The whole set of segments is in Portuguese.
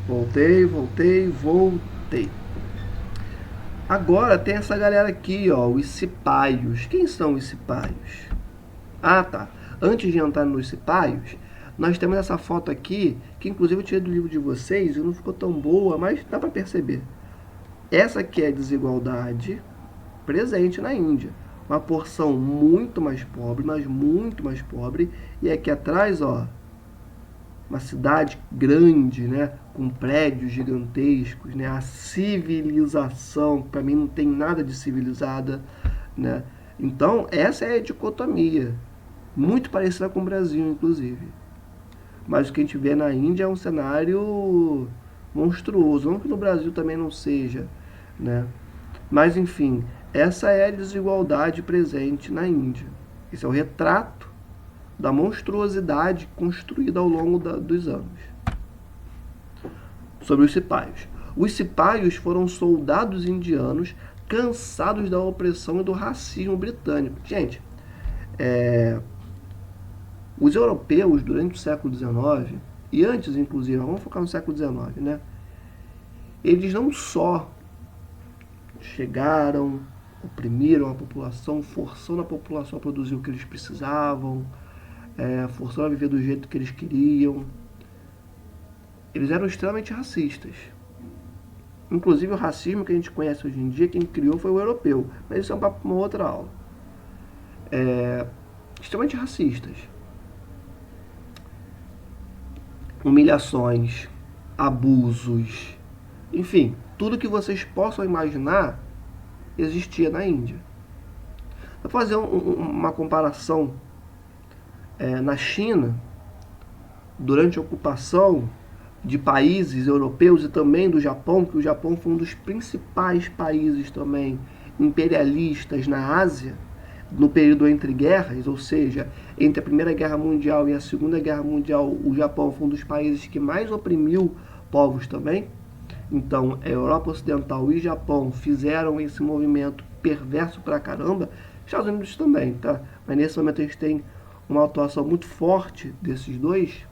Voltei. Agora tem essa galera aqui, ó, os cipaios. Quem são os cipaios? Ah, tá. Antes de entrar nos cipaios, nós temos essa foto aqui, que inclusive eu tirei do livro de vocês e não ficou tão boa, mas dá para perceber. Essa aqui é a desigualdade presente na Índia. Uma porção muito mais pobre, mas muito mais pobre. E aqui atrás, ó, uma cidade grande, né, com prédios gigantescos, né, a civilização, para mim não tem nada de civilizada, né. Então, essa é a dicotomia, muito parecida com o Brasil, inclusive. Mas o que a gente vê na Índia é um cenário monstruoso, não que no Brasil também não seja, né. Mas, enfim, essa é a desigualdade presente na Índia. Esse é o retrato da monstruosidade construída ao longo dos anos. Sobre os cipaios. Os cipaios foram soldados indianos cansados da opressão e do racismo britânico. Gente, os europeus, durante o século XIX, e antes inclusive, vamos focar no século XIX, né? Eles não só chegaram, oprimiram a população, forçando a população a produzir o que eles precisavam, forçando a viver do jeito que eles queriam. Eles eram extremamente racistas. Inclusive o racismo que a gente conhece hoje em dia, quem criou foi o europeu. Mas isso é um papo para uma outra aula. Extremamente racistas. Humilhações, abusos, enfim, tudo que vocês possam imaginar existia na Índia. Vou fazer uma comparação. Na China, durante a ocupação de países europeus e também do Japão, que o Japão foi um dos principais países também imperialistas na Ásia, no período entre guerras, ou seja, entre a Primeira Guerra Mundial e a Segunda Guerra Mundial, o Japão foi um dos países que mais oprimiu povos também. Então, a Europa Ocidental e Japão fizeram esse movimento perverso pra caramba, Estados Unidos também, tá? Mas nesse momento a gente tem uma atuação muito forte desses dois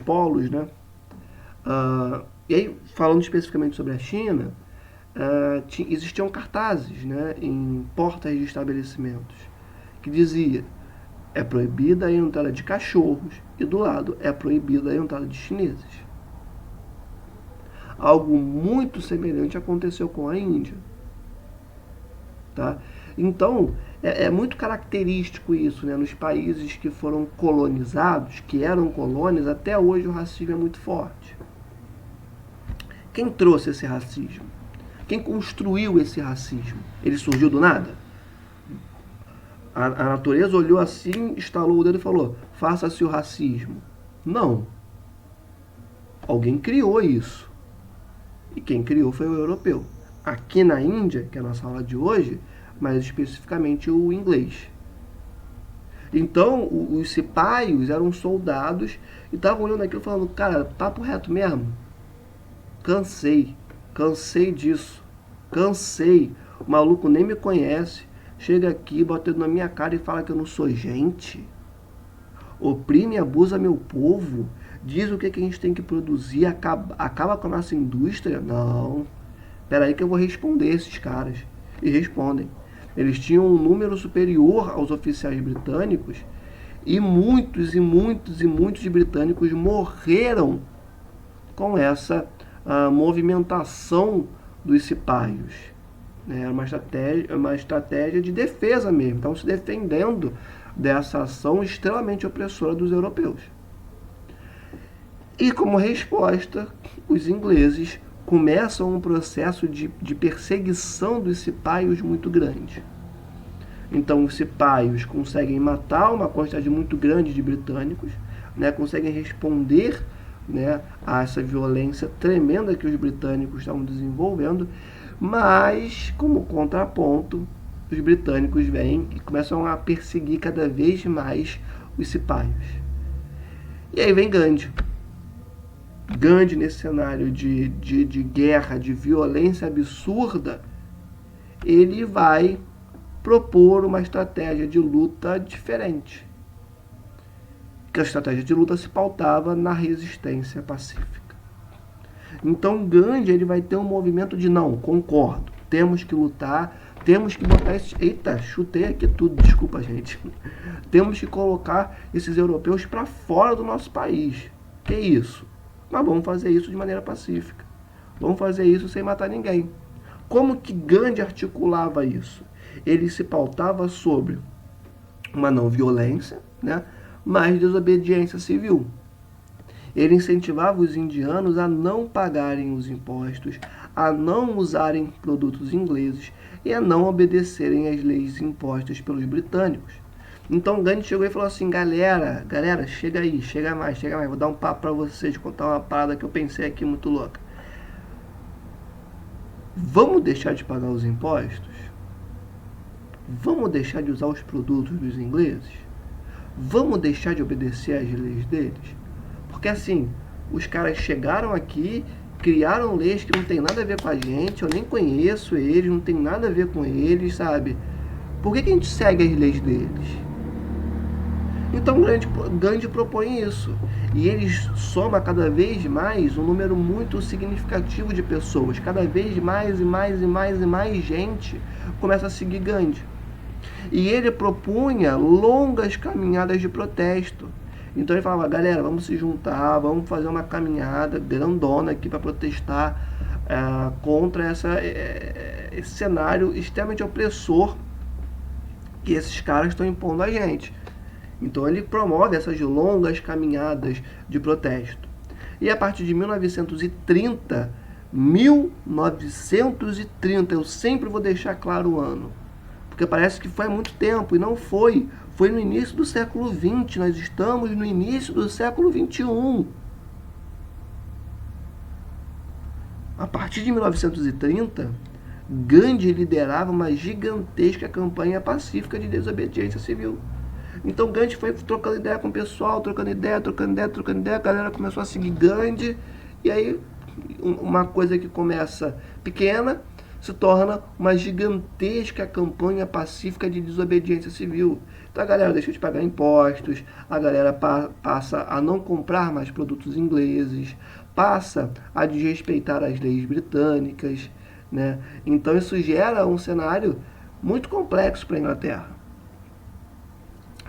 polos, né? E aí, falando especificamente sobre a China, existiam cartazes, né, em portas de estabelecimentos que dizia: é proibida a entrada de cachorros, e do lado é proibida a entrada de chineses. Algo muito semelhante aconteceu com a Índia, tá? Então, é muito característico isso, né? Nos países que foram colonizados, que eram colônias, até hoje o racismo é muito forte. Quem trouxe esse racismo? Quem construiu esse racismo? Ele surgiu do nada? A natureza olhou assim, estalou o dedo e falou: faça-se o racismo. Não. Alguém criou isso. E quem criou foi o europeu. Aqui na Índia, que é a nossa aula de hoje, mais especificamente o inglês. Então, os cipaios eram soldados e estavam olhando aquilo falando: cara, papo reto mesmo. Cansei disso. Cansei. O maluco nem me conhece. Chega aqui, bota o dedo na minha cara e fala que eu não sou gente. Oprime e abusa meu povo. Diz o que a gente tem que produzir. Acaba com a nossa indústria. Não. Peraí que eu vou responder esses caras. E respondem. Eles tinham um número superior aos oficiais britânicos. E muitos britânicos morreram com essa movimentação dos cipaios. É uma estratégia de defesa mesmo. Estão se defendendo dessa ação extremamente opressora dos europeus. E como resposta, os ingleses começam um processo de perseguição dos cipaios muito grande. Então os cipaios conseguem matar uma quantidade muito grande de britânicos, né, conseguem responder, né, a essa violência tremenda que os britânicos estavam desenvolvendo, mas como contraponto, os britânicos vêm e começam a perseguir cada vez mais os cipaios. E aí vem Gandhi. Gandhi, nesse cenário de guerra, de violência absurda, ele vai propor uma estratégia de luta diferente. Que a estratégia de luta se pautava na resistência pacífica. Então Gandhi ele vai ter um movimento de não, concordo, temos que lutar, temos que botar esses... Eita, chutei aqui tudo, desculpa gente. Temos que colocar esses europeus para fora do nosso país. Que isso? Mas vamos fazer isso de maneira pacífica. Vamos fazer isso sem matar ninguém. Como que Gandhi articulava isso? Ele se pautava sobre uma não violência, né, mas desobediência civil. Ele incentivava os indianos a não pagarem os impostos, a não usarem produtos ingleses e a não obedecerem às leis impostas pelos britânicos. Então Gandhi chegou e falou assim, galera, chega aí, chega mais, vou dar um papo para vocês, contar uma parada que eu pensei aqui muito louca. Vamos deixar de pagar os impostos? Vamos deixar de usar os produtos dos ingleses? Vamos deixar de obedecer às leis deles? Porque assim, os caras chegaram aqui, criaram leis que não tem nada a ver com a gente, eu nem conheço eles, não tem nada a ver com eles, sabe? Por que a gente segue as leis deles? Então Gandhi propõe isso. E ele soma cada vez mais um número muito significativo de pessoas. Cada vez mais e mais gente começa a seguir Gandhi. E ele propunha longas caminhadas de protesto. Então ele falava, galera, vamos se juntar, vamos fazer uma caminhada grandona aqui para protestar contra esse cenário extremamente opressor que esses caras estão impondo a gente. Então ele promove essas longas caminhadas de protesto. E a partir de 1930, eu sempre vou deixar claro o ano, porque parece que foi há muito tempo, e não foi. Foi no início do século XX, nós estamos no início do século XXI. A partir de 1930, Gandhi liderava uma gigantesca campanha pacífica de desobediência civil. Então Gandhi foi trocando ideia com o pessoal, trocando ideia, a galera começou a seguir Gandhi, e aí uma coisa que começa pequena se torna uma gigantesca campanha pacífica de desobediência civil. Então a galera deixa de pagar impostos, a galera passa a não comprar mais produtos ingleses, passa a desrespeitar as leis britânicas, né? Então isso gera um cenário muito complexo para a Inglaterra.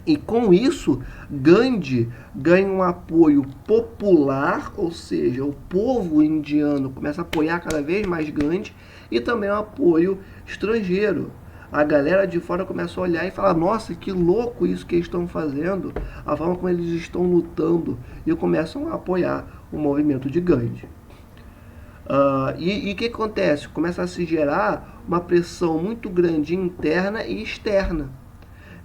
E com isso, Gandhi ganha um apoio popular, ou seja, o povo indiano começa a apoiar cada vez mais Gandhi, e também um apoio estrangeiro. A galera de fora começa a olhar e falar, nossa, que louco isso que eles estão fazendo, a forma como eles estão lutando, e começam a apoiar o movimento de Gandhi. E o que acontece? Começa a se gerar uma pressão muito grande interna e externa.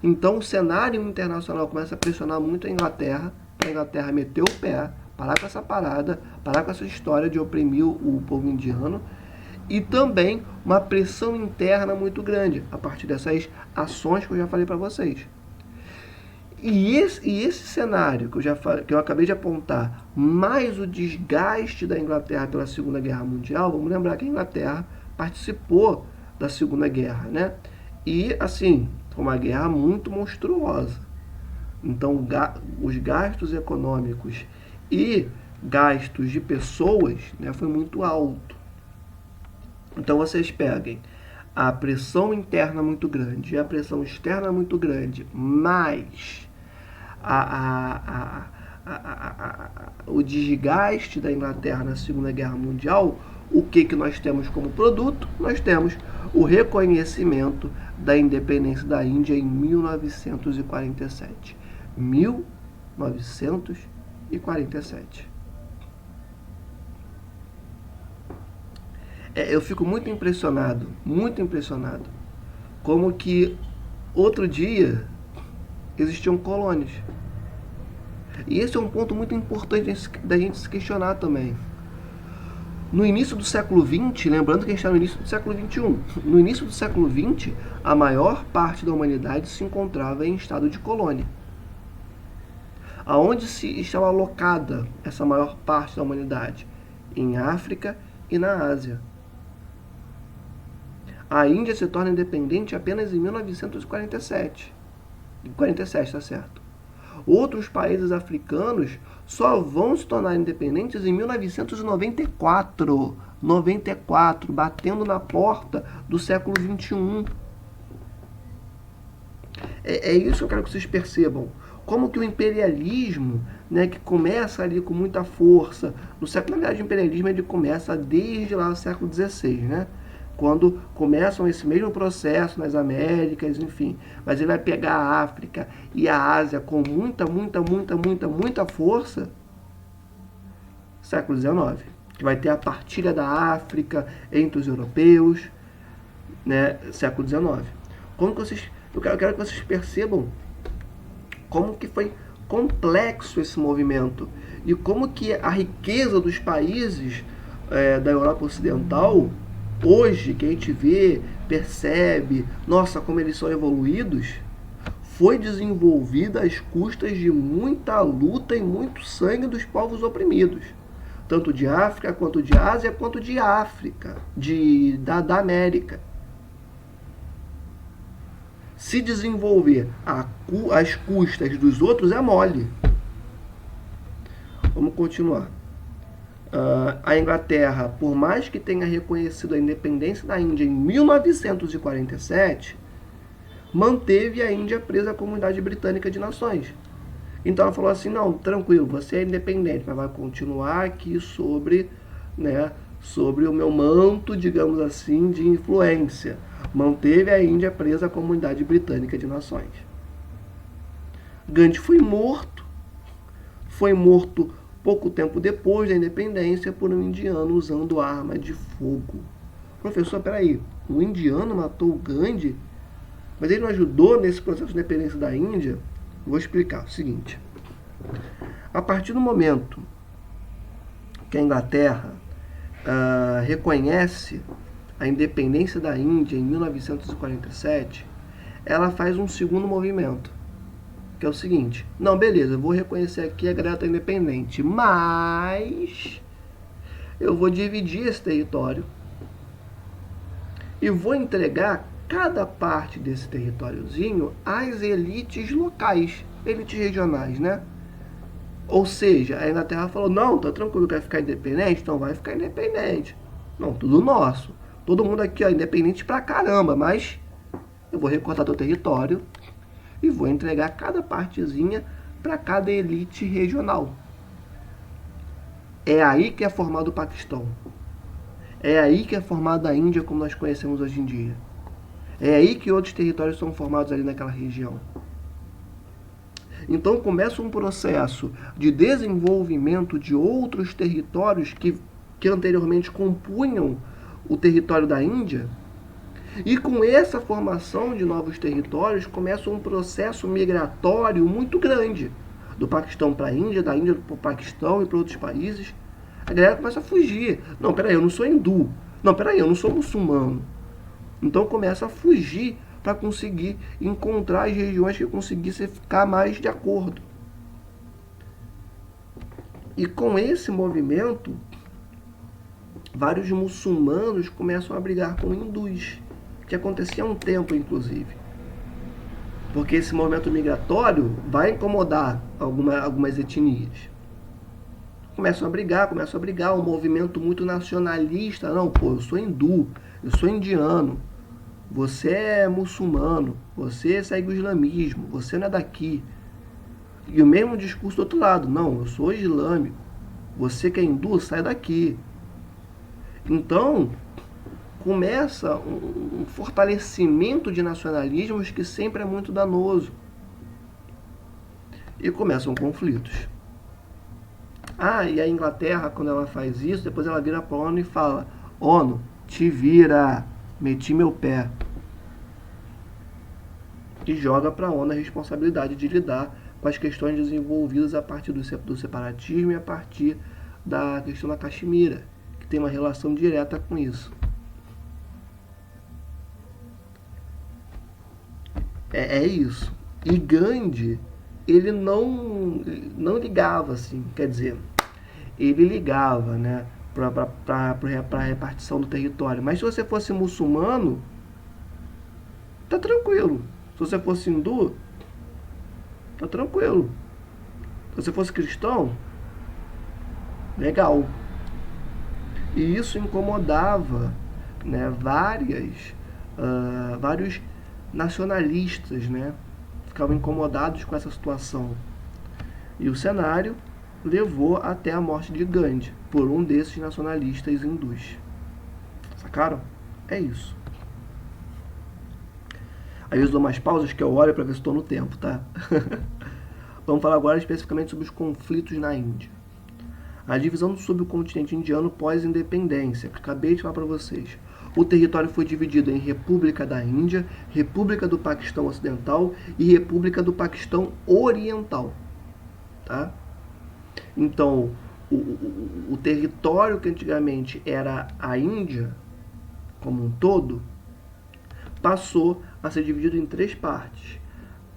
Então o cenário internacional começa a pressionar muito a Inglaterra, para a Inglaterra meter o pé, parar com essa parada, parar com essa história de oprimir o povo indiano, e também uma pressão interna muito grande, a partir dessas ações que eu já falei para vocês. E esse cenário que eu acabei de apontar, mais o desgaste da Inglaterra pela Segunda Guerra Mundial, vamos lembrar que a Inglaterra participou da Segunda Guerra, né? E, assim, foi uma guerra muito monstruosa. Então, os gastos econômicos e gastos de pessoas, né, foi muito alto. Então, vocês peguem a pressão interna muito grande e a pressão externa muito grande, mais o desgaste da Inglaterra na Segunda Guerra Mundial. O que nós temos como produto? Nós temos o reconhecimento da independência da Índia em 1947. 1947. Eu fico muito impressionado, como que outro dia existiam colônias. E esse é um ponto muito importante da gente se questionar também. No início do século XX, lembrando que a gente está no início do século XXI, no início do século XX, a maior parte da humanidade se encontrava em estado de colônia. Aonde se estava alocada essa maior parte da humanidade? Em África e na Ásia. A Índia se torna independente apenas em 1947. 47, tá certo. Outros países africanos só vão se tornar independentes em 1994. 94, batendo na porta do século XXI. É isso que eu quero que vocês percebam. Como que o imperialismo, né, que começa ali com muita força, no século, na verdade, o imperialismo ele começa desde lá no século XVI, né? Quando começam esse mesmo processo nas Américas, enfim. Mas ele vai pegar a África e a Ásia com muita força, século XIX. Que vai ter a partilha da África entre os europeus, né, século XIX. Como que eu quero que vocês percebam como que foi complexo esse movimento e como que a riqueza dos países da Europa Ocidental, hoje, que a gente vê, percebe, nossa, como eles são evoluídos, foi desenvolvida às custas de muita luta e muito sangue dos povos oprimidos. Tanto de África, quanto de Ásia, quanto de África, da América. Se desenvolver às custas dos outros é mole. Vamos continuar. A Inglaterra, por mais que tenha reconhecido a independência da Índia em 1947, manteve a Índia presa à Comunidade Britânica de Nações. Então ela falou assim, não, tranquilo, você é independente, mas vai continuar aqui sobre o meu manto, digamos assim, de influência. Manteve a Índia presa à Comunidade Britânica de Nações. Gandhi foi morto pouco tempo depois da independência por um indiano usando arma de fogo. Professor, peraí, o indiano matou o Gandhi? Mas ele não ajudou nesse processo de independência da Índia? Vou explicar o seguinte. A partir do momento que a Inglaterra reconhece a independência da Índia em 1947, ela faz um segundo movimento, que é o seguinte: não, beleza, eu vou reconhecer aqui a galera tá independente, mas eu vou dividir esse território e vou entregar cada parte desse territóriozinho às elites locais, elites regionais, né? Ou seja, a Inglaterra falou, não, tá tranquilo, quer ficar independente? Então vai ficar independente. Não, tudo nosso. Todo mundo aqui, ó, independente pra caramba, mas eu vou recortar teu território e vou entregar cada partezinha para cada elite regional. É aí que é formado o Paquistão. É aí que é formada a Índia como nós conhecemos hoje em dia. É aí que outros territórios são formados ali naquela região. Então começa um processo de desenvolvimento de outros territórios que anteriormente compunham o território da Índia. E com essa formação de novos territórios começa um processo migratório muito grande. Do Paquistão para a Índia, da Índia para o Paquistão e para outros países. A galera começa a fugir. Não, peraí, eu não sou hindu. Não, peraí, eu não sou muçulmano. Então começa a fugir para conseguir encontrar as regiões que conseguissem ficar mais de acordo. E com esse movimento, vários muçulmanos começam a brigar com hindus, que acontecia há um tempo, inclusive. Porque esse movimento migratório vai incomodar algumas etnias. Começam a brigar, um movimento muito nacionalista. Não, pô, eu sou hindu, eu sou indiano. Você é muçulmano, você segue o islamismo, você não é daqui. E o mesmo discurso do outro lado, não, eu sou islâmico, você que é hindu, sai daqui. Então, começa um fortalecimento de nacionalismos que sempre é muito danoso. E começam conflitos. E a Inglaterra, quando ela faz isso, depois ela vira para a ONU e fala, ONU, te vira, meti meu pé. E joga para a ONU a responsabilidade de lidar com as questões desenvolvidas a partir do separatismo e a partir da questão da Caxemira, que tem uma relação direta com isso. É isso. E Gandhi, ele não ligava, assim, quer dizer, ele ligava, né, para a repartição do território. Mas se você fosse muçulmano, tá tranquilo. Se você fosse hindu, tá tranquilo. Se você fosse cristão, Legal. E isso incomodava, né, vários nacionalistas, né? Ficavam incomodados com essa situação. E o cenário levou até a morte de Gandhi por um desses nacionalistas hindus. Sacaram? É isso. Às vezes dou mais pausas que eu olho para ver se estou no tempo, tá? Vamos falar agora especificamente sobre os conflitos na Índia. A divisão do subcontinente indiano pós-independência, que acabei de falar para vocês. O território foi dividido em República da Índia, República do Paquistão Ocidental e República do Paquistão Oriental. Tá? Então, o território que antigamente era a Índia, como um todo, passou a ser dividido em 3 partes.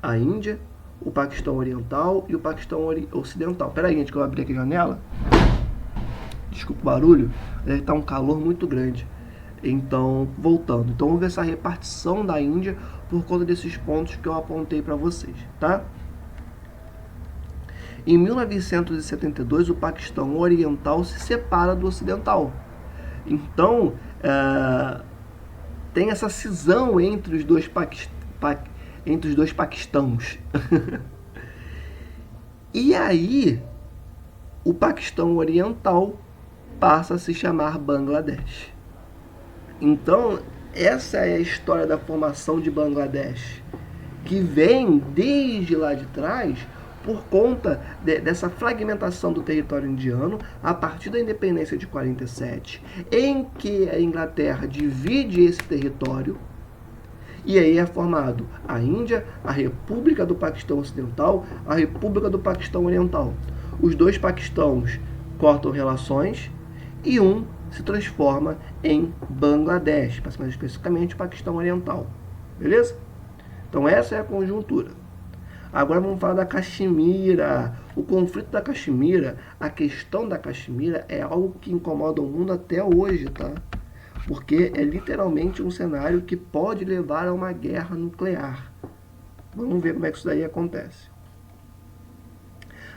A Índia, o Paquistão Oriental e o Paquistão Ocidental. Pera aí, gente, que eu abri aqui a janela. Desculpa o barulho, deve estar um calor muito grande. Então, voltando. Então, vamos ver essa repartição da Índia por conta desses pontos que eu apontei para vocês, tá? Em 1972, o Paquistão Oriental se separa do Ocidental. Então, tem essa cisão entre os dois Paquistãos. E aí, o Paquistão Oriental passa a se chamar Bangladesh. Então, essa é a história da formação de Bangladesh, que vem desde lá de trás por conta dessa fragmentação do território indiano a partir da independência de 47, em que a Inglaterra divide esse território e aí é formado a Índia, a República do Paquistão Ocidental, a República do Paquistão Oriental. Os dois Paquistãos cortam relações e um se transforma em Bangladesh, mais especificamente o Paquistão Oriental. Beleza? Então essa é a conjuntura. Agora vamos falar da Caxemira. O conflito da Caxemira, a questão da Caxemira é algo que incomoda o mundo até hoje, tá? Porque é literalmente um cenário que pode levar a uma guerra nuclear. Vamos ver como é que isso daí acontece.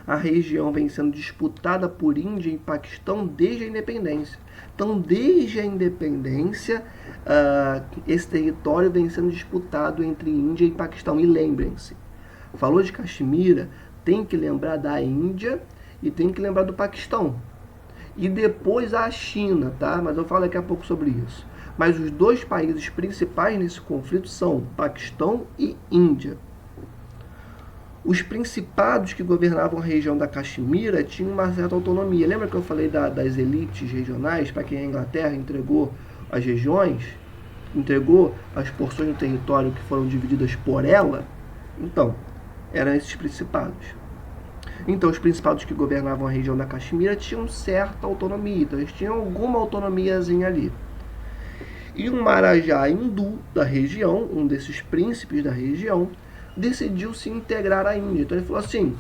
A região vem sendo disputada por Índia e Paquistão desde a independência. Então, desde a independência, esse território vem sendo disputado entre Índia e Paquistão. E lembrem-se, falou de Caxemira, tem que lembrar da Índia e tem que lembrar do Paquistão. E depois a China, tá? Mas eu falo daqui a pouco sobre isso. Mas os dois países principais nesse conflito são Paquistão e Índia. Os principados que governavam a região da Caxemira tinham uma certa autonomia. Lembra que eu falei das elites regionais, para quem a Inglaterra entregou as regiões? Entregou as porções do território que foram divididas por ela? Então, eram esses principados. Então, os principados que governavam a região da Caxemira tinham certa autonomia. Então, eles tinham alguma autonomiazinha ali. E um marajá hindu da região, um desses príncipes da região, decidiu se integrar à Índia. Então ele falou assim: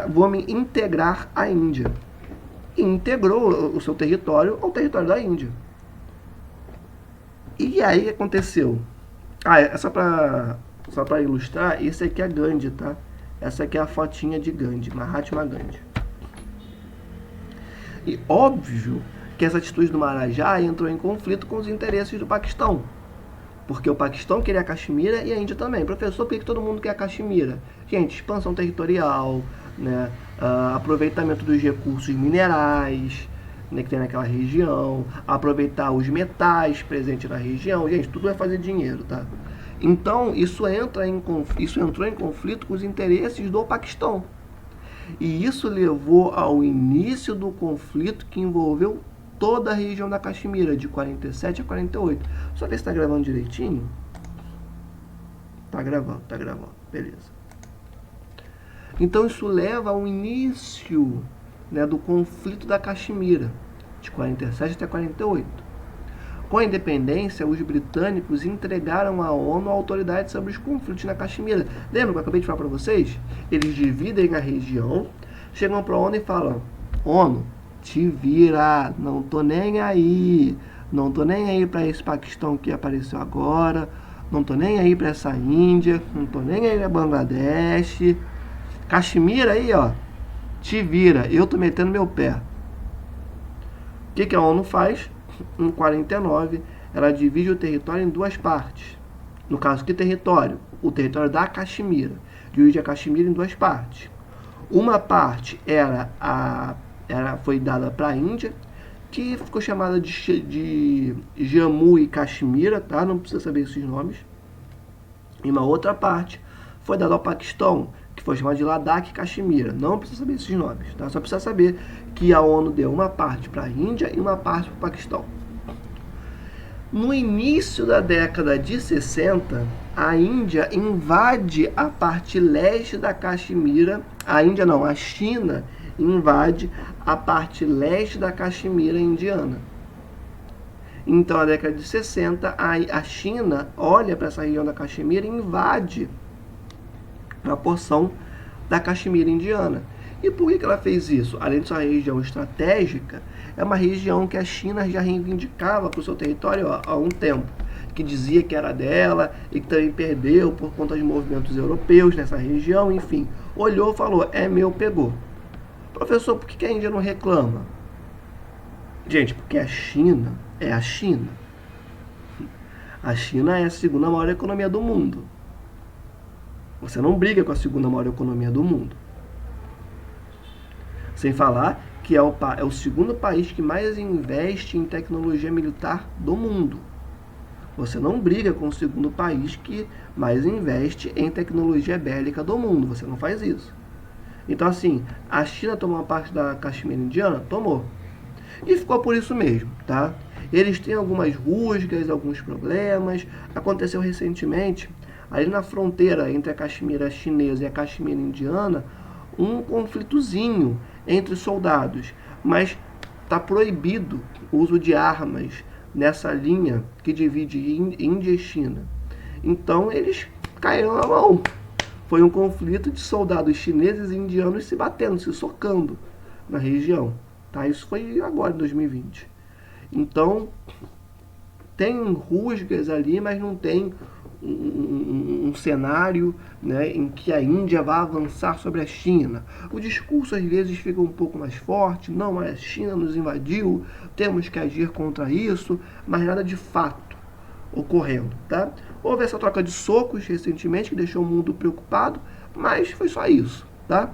vou me integrar à Índia. E integrou o seu território ao território da Índia. E aí o que aconteceu? É só para ilustrar, esse aqui é Gandhi, tá? Essa aqui é a fotinha de Gandhi, Mahatma Gandhi. E óbvio que essa atitude do Marajá entrou em conflito com os interesses do Paquistão. Porque o Paquistão queria a Caxemira e a Índia também. Professor, por que todo mundo quer a Caxemira? Gente, expansão territorial, né? Aproveitamento dos recursos minerais, né, que tem naquela região, aproveitar os metais presentes na região. Gente, tudo vai fazer dinheiro, tá? Então, isso entrou em conflito com os interesses do Paquistão. E isso levou ao início do conflito que envolveu toda a região da Caxemira, de 47 a 48. Só ver se está gravando direitinho. Tá gravando, beleza. Então isso leva ao início, né, do conflito da Caxemira, de 47 até 48. Com a independência, os britânicos entregaram à ONU a autoridade sobre os conflitos na Caxemira. Lembra que eu acabei de falar para vocês? Eles dividem a região, chegam para a ONU e falam: ONU, te vira, não tô nem aí para esse Paquistão que apareceu agora, não tô nem aí para essa Índia, não tô nem aí para Bangladesh, Caxemira aí, ó, te vira, eu tô metendo meu pé. O que a ONU faz? Em 49, ela divide o território em duas partes. No caso, que território? O território da Caxemira. Divide a Caxemira em duas partes. Uma parte foi dada para a Índia, que ficou chamada de Jammu e Caxemira, tá? Não precisa saber esses nomes. E uma outra parte foi dada ao Paquistão, que foi chamada de Ladakh e Caxemira. Não precisa saber esses nomes, tá? Só precisa saber que a ONU deu uma parte para a Índia e uma parte para o Paquistão. No início da década de 60, a Índia invade a parte leste da Caxemira. A China invade a parte leste da Caxemira indiana. Então, na década de 60, a China olha para essa região da Caxemira e invade uma porção da Caxemira indiana. E por que ela fez isso? Além de ser uma região estratégica, é uma região que a China já reivindicava para o seu território há um tempo, que dizia que era dela e que também perdeu por conta de movimentos europeus nessa região, enfim. Olhou e falou, é meu, pegou. Professor, por que a Índia não reclama? Gente, porque a China é a China. A China é a segunda maior economia do mundo. Você não briga com a segunda maior economia do mundo. Sem falar que é o segundo país que mais investe em tecnologia militar do mundo. Você não briga com o segundo país que mais investe em tecnologia bélica do mundo. Você não faz isso. Então, assim, a China tomou uma parte da Caxemira indiana? Tomou. E ficou por isso mesmo, tá? Eles têm algumas rusgas, alguns problemas. Aconteceu recentemente, ali na fronteira entre a Caxemira chinesa e a Caxemira indiana, um conflitozinho entre soldados, mas está proibido o uso de armas nessa linha que divide Índia e China. Então eles caíram na mão. Foi um conflito de soldados chineses e indianos se batendo, se socando na região. Tá? Isso foi agora, em 2020. Então, tem rusgas ali, mas não tem um cenário, né, em que a Índia vai avançar sobre a China. O discurso às vezes fica um pouco mais forte, não, mas a China nos invadiu, temos que agir contra isso, mas nada de fato ocorrendo, tá? Houve essa troca de socos recentemente que deixou o mundo preocupado, mas foi só isso, tá?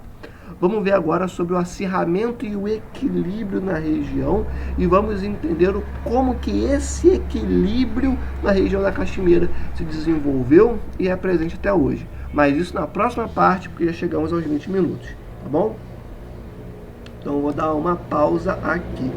Vamos ver agora sobre o acirramento e o equilíbrio na região e vamos entender como que esse equilíbrio na região da Caxemira se desenvolveu e é presente até hoje. Mas isso na próxima parte, porque já chegamos aos 20 minutos, tá bom? Então eu vou dar uma pausa aqui.